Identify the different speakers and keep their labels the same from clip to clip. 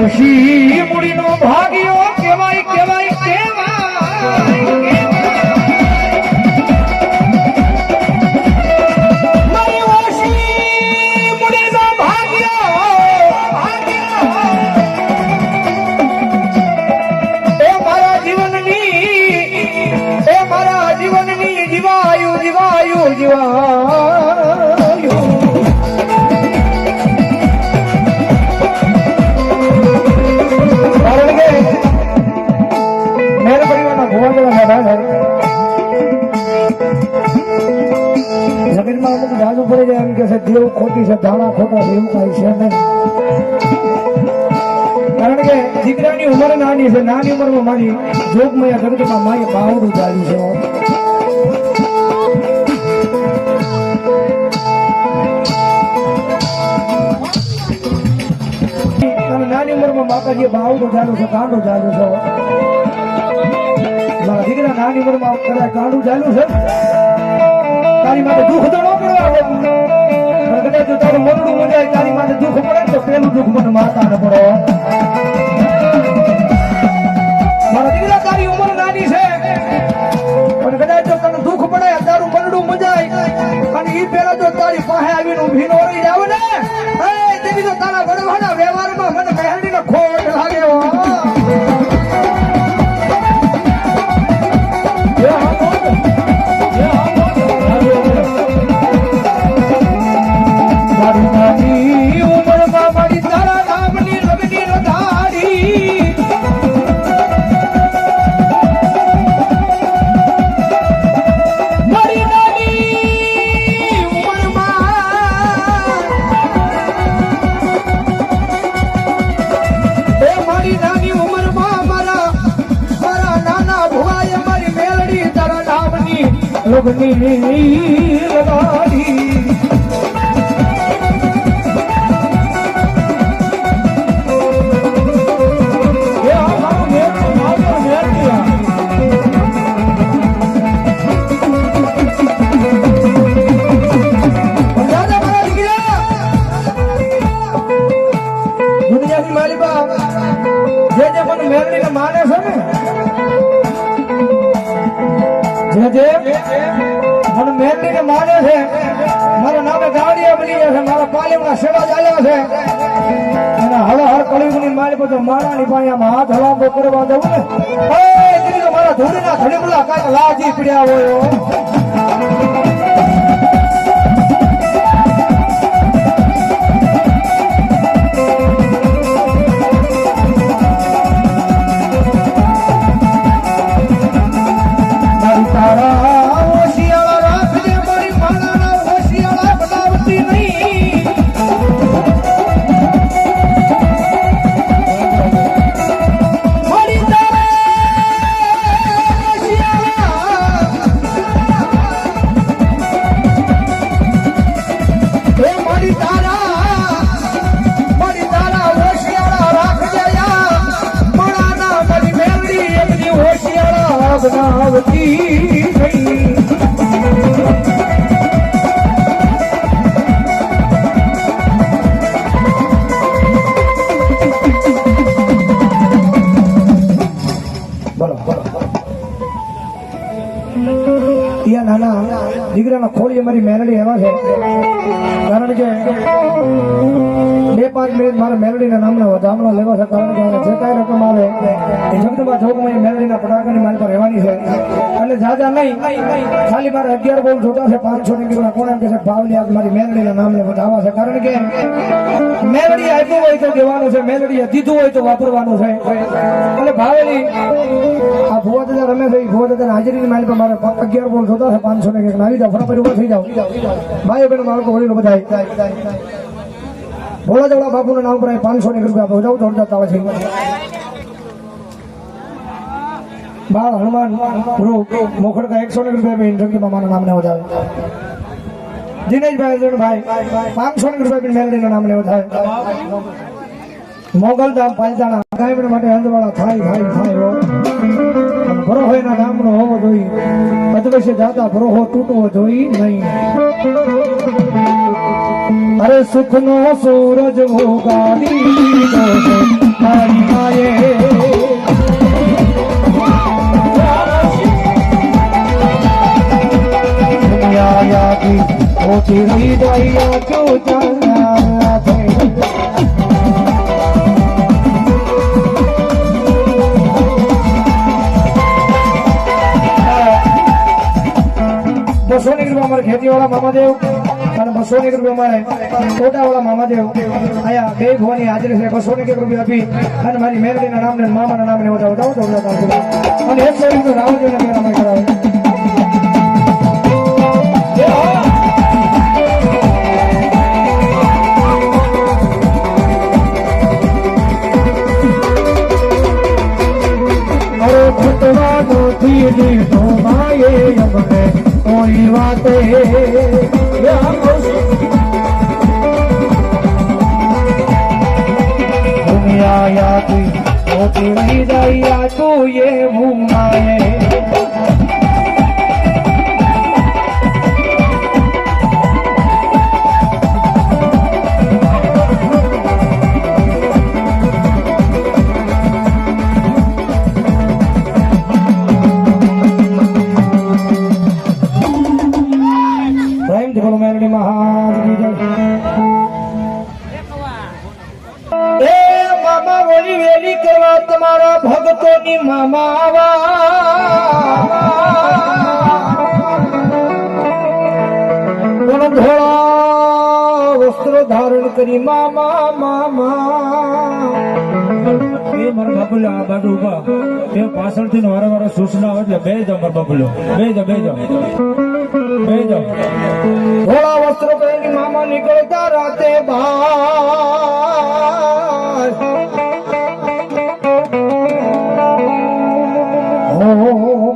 Speaker 1: Ouchi મૂડીનો ભાગ્યો કેવાય કેવાય કેવાય મારી ઓશી મૂડીનો ભાગ્યો એ મારા જીવનની જીવાયું જીવાયું જીવાયું જમીનમાં અમુક જાજુ પડી જાય એમ કે છે દેવ ખોટી છે ધાણા ખોટા છે એવું કઈ છે નહીં કારણ કે દીકરાની ઉંમર નાની છે નાની ઉંમરમાં મારી જોગમય જગતમાં મારી બાવડું ચાલ્યું છે નાની ઉંમરમાં માતાજી બાવડું ચાલુ છે કાંડું ચાલુ છે મારા દીકરા નાની ઉંમરમાં કદાચ કાંડું ચાલુ છે તારી માટે દુઃખ તો ન પડવા પણ કદાચ જો તારું મરડું મુંજાય તારી માટે દુઃખ પડે તો પેલું દુઃખ મને માતા ન પડો મારા દીકરા તારી ઉંમર નાની છે પણ કદાચ જો તને દુઃખ પડે તારું મરડું મુંજાય અને ઈ પેલા જો તારી પાસે આવીને ઊભી નો રહી જાવ ને તેની તો તારા ગણવાના વ્યવહારમાં મને કહેણીનો ખોટ લાગે લગની લગાડી દુનિયાની માલિકા જે જે મને મેળવીને માને છે ને જે મને મેલડીને માને છે મારા નામે ગાડીયા બની ગયા છે મારા પાલિમના સેવા ચાલ્યા છે અને હળ હળ કળીની માલિકો તો મારાની પાયામાં હાથ હલાંબો કરવા દઉં ને દીદી તો મારા ધૂળીના ધડીમલા કાંઈક લાજી પીડ્યા હોય દીકરાના ખોળી મારી મેલડી એવા છે કારણ કે 2-5 મિનિટ મારે મેલડીના નામના વધામણા લેવા છે કારણ કે જે કાંઈ રકમ આવે એ જગદમાં જોગમાં મેલડીના પટાકાની મારી પર રહેવાની છે એટલે જાજા નહીં ખાલી મારે 11 બોલ જોતા છે 500 ની કોણ એમ કે છે ભાવલી મારી મેલડીના નામને વધાવા છે કારણ કે મેલડી આપ્યું હોય તો દેવાનું છે મેલડી દીધું હોય તો વાપરવાનું છે એટલે ભાવેલી આ ભુવા દાદા રમે છે ભુવા દાદા હાજરીની મારી પર મારે 11 બોલ જોતા છે 500 ને આવી જાવ ફટાફટ ઉભા થઈ જાવ ભાઈ બહેનો મારો વડીલો બધા ભોળા જવડા બાપુના નામ પર 500 ની રૂપિયા આપો જાવ જોરદાર તાવે છે બાળ હનુમાન મોખડ કા 100 ની રૂપિયા में इंद्र की मामा नाम ने हो जाए દિનેશભાઈ અર્જુનભાઈ 500 ની રૂપિયા મેલડીના નામ લેવો થાય મોગલ ધામ પાલતાણા ગાયબ માટે અંધવાળા થાય ભરોહોના નામનો હોવો જોઈએ અદવશ્ય જાતા ભરોહો તૂટવો જોઈએ નહીં અરે સુખનો સૂરજ ઉગાડી હોતી રહી જાય તું ચાલ્યા બસોની કૃપા અમારે ખેતીવાળા મામાદેવ અને 200 રૂપિયા અમારે ટોટાવાળા મામાદેવ આયા બે ભવાની હાજરી છે 200 રૂપિયા આપી અને મારી મેલડીના નામને મામાના નામને વધાવો અને 100 રૂપિયા રાવજીના મેળા અમે કરાવે તો માયે અમને કોઈ વાતે દુનિયાથી મોતી રહી જાય તું એવું માયે તમારા ભક્તોની મામા ધોળા વસ્ત્ર ધારણ કરી મામા
Speaker 2: એ મારા બાપુલા આ બાજુ ઉભા તે પાછળથી વારે સૂચના આવે એટલે બે જાવ મારા બાપુલો બે જાવ
Speaker 1: ધોળા વસ્ત્ર પહેરી મામા નીકળતા રાતે બહાર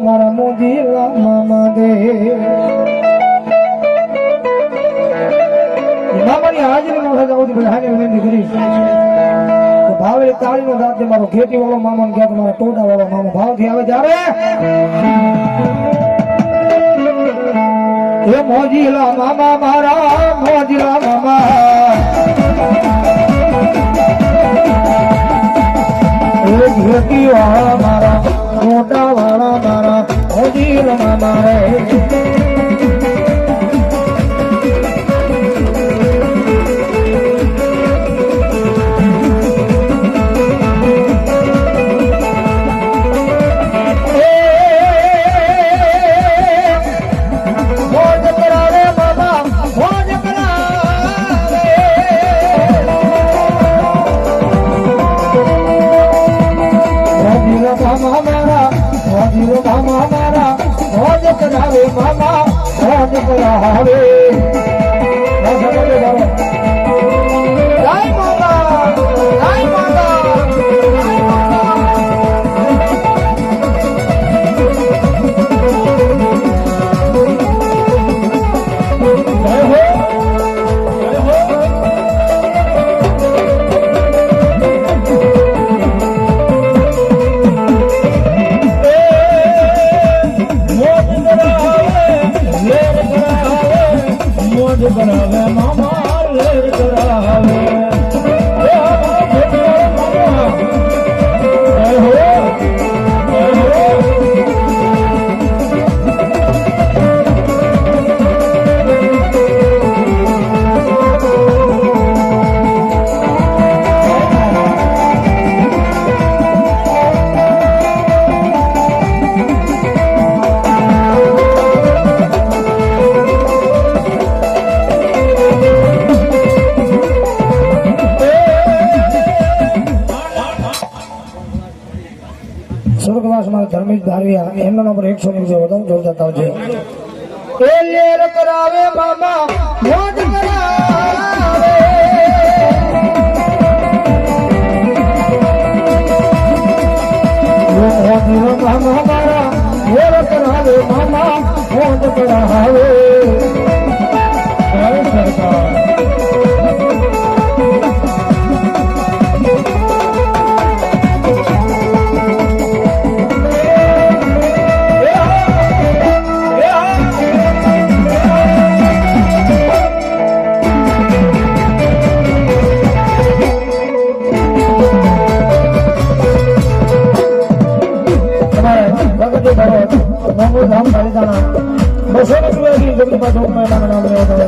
Speaker 1: મારા મોદીલા મામા દે મામાની હાજરીમાં સજાવતી બધાને વિનંતી કરી ભાવે તાળીનો દાંત મારો ખેતી વાળો મામા ને ક્યાં મારા ટોટા વાળો મામા ભાવથી આવે ત્યારે એ મોજીલા મામા મારા મોજીલા મામા એ ખેતી વાળા મારા મોટા વાળા મારા મોજીલા મામા રે મામા મોજ કરાવે
Speaker 2: કરાવે મામા લેર કરાવે
Speaker 1: સ્વર્ગવાસ મારા ધર્મેશ ધારવિયા એમના નંબર 100 ની વધારે જોર જતા હોય છે એ લેર કરાવે મામા મોજ કરાવે મામા મારા લેર કરાવે મામા મોજ કરાવે સરકાર ધામ પાલિતાના 200 રૂપિયાથી જગતમાં જોગમાં મારા નામ લેવા દે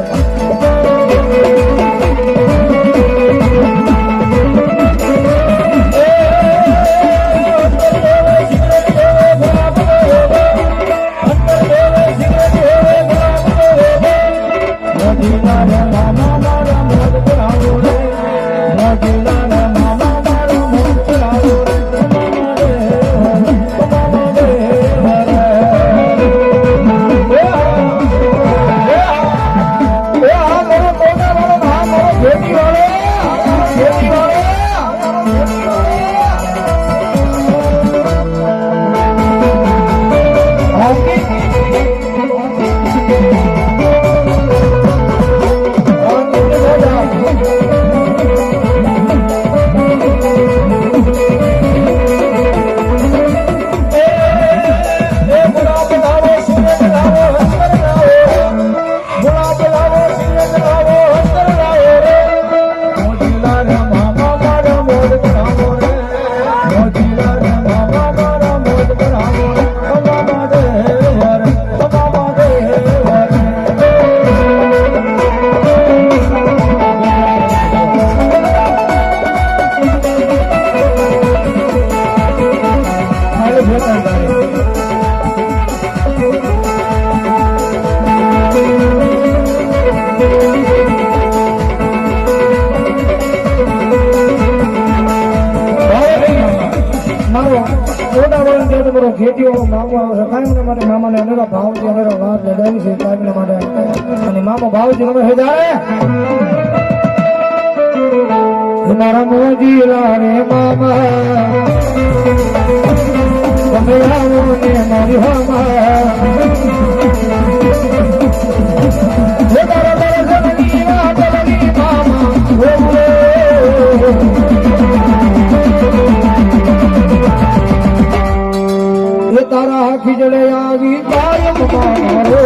Speaker 1: ખેતીઓ મામો કાયમ માટે મામાને અનેરો ભાવથી અનેરો લાભ લગાવી છે કાયમ માટે અને મામો ભાવથી તમે જાય મારા મોજી રે મામા તમે આવો ને મારી મામા તારા ખીજડે આવી કાયમ મારો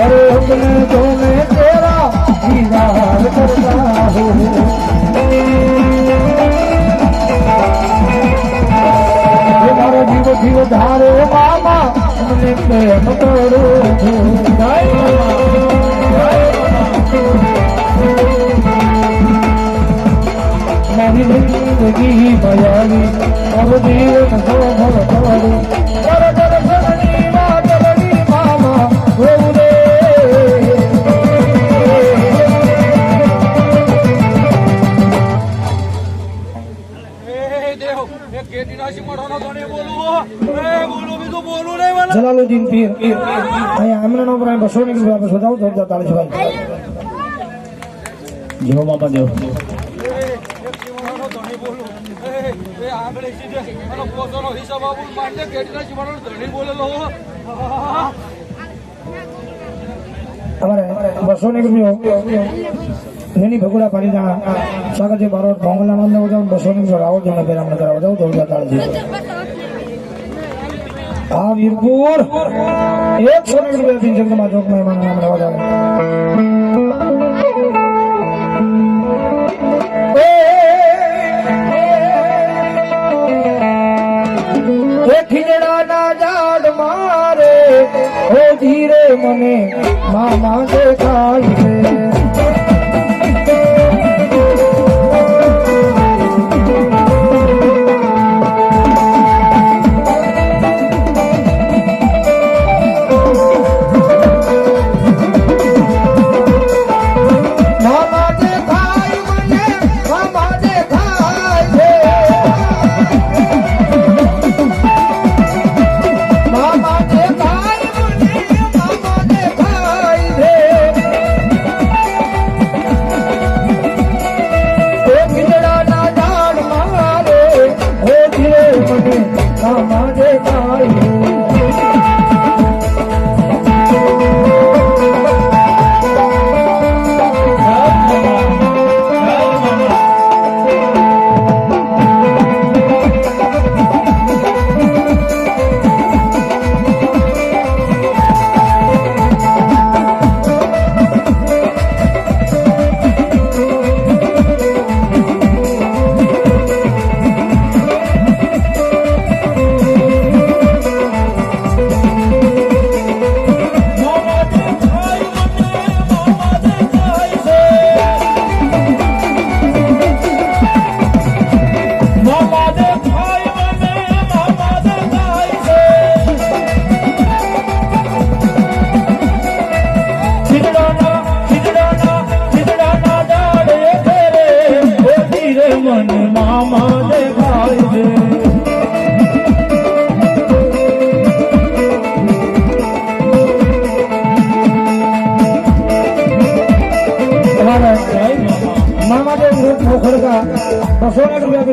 Speaker 1: અરે अपने तो मैं तेरा दीदार करता हूँ मारा जीव जीव धारे मामा तुमने प्रेम करो મારી જિંદગી ભયાવી અબ જીવન શોભર કરું કર દર્શનની માતરની મામા હોવું રે જલાલુદ્દીન પીર અહીંયા એમના નામ પર 200 ની આપણે શોધાવ તો 40 ભાઈ
Speaker 2: જેવો મામા દેવ
Speaker 1: અમારે 200 ની નેની ભગુડા પાડી જાણા સ્વાગત છે બારોટ ભોંગલા નામ લેવો 200 ની રાવળ જમને પેલા મને કરાવો જાવ તો 40 આ વીરપુર 100 ની રૂપિયા જગતમાં જોગમાં મારું નામ લેવા જાવ ખીજડાના ઝાડ મારે હો ધીરે મને મામા દેખાય છે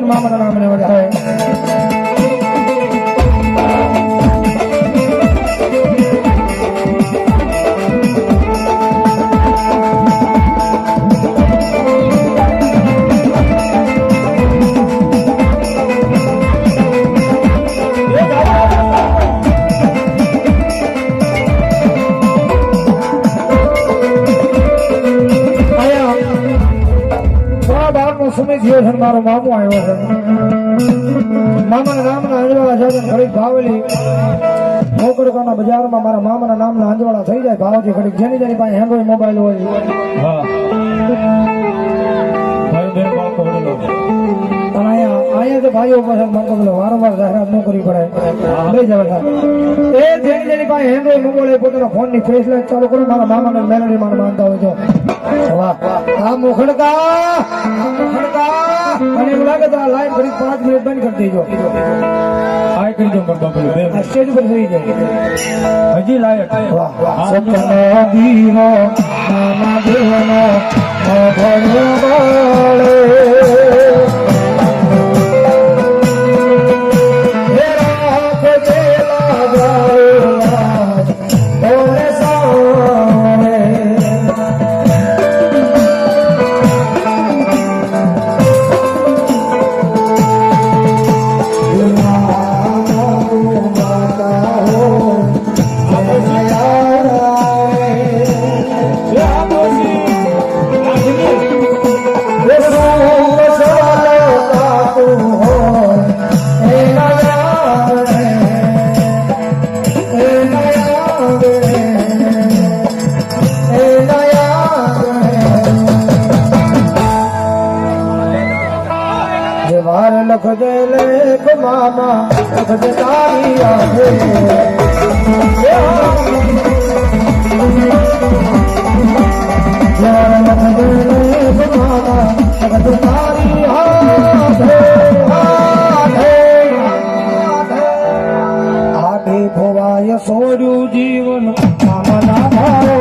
Speaker 1: કરીને મામાના નામને વધારે સમય થયો છે મારો મામો આવ્યો છે મામાના નામના અંજવાળા છે ઘડીક ભાવેલી મોકડકાના બજારમાં મારા મામાના નામના અંજવાળા થઈ જાય ભાવથી ઘડીક જેની પાસે એન્ડ્રોઈડ મોબાઈલ હોય
Speaker 2: હા ભાઈ બેન બાળકો વડીલો
Speaker 1: અને અહીંયા તો ભાઈઓ પાસે મને વારંવાર જાહેરાત ન કરવી પડે લઈ જવા એ જેની પાસે એન્ડ્રોઈડ મોબાઈલ પોતાના ફોનની ફેસ લાઈટ ચાલુ કરો મારા મામાને મેલોડી માં માનતા હોય તો વાહ આ મુખડકા અને એવું લાગે તો આ લાઈન ઘડી 5 મિનિટ બંધ કરી દેજો
Speaker 2: આ કરી દો મારા બાપુલો બે
Speaker 1: આ સ્ટેજ પર થઈ જાય
Speaker 2: હજી લાયક
Speaker 1: વાહ સપનો દીવો મામા દેવનો ભણ્યો બાળે લખ દે લેખ મામા લખ દે તારી આંખે લખ દે લેખ મામા લખ દે તારી આંખે આઠે ભવાય સોર્યું જીવન મામા ભારો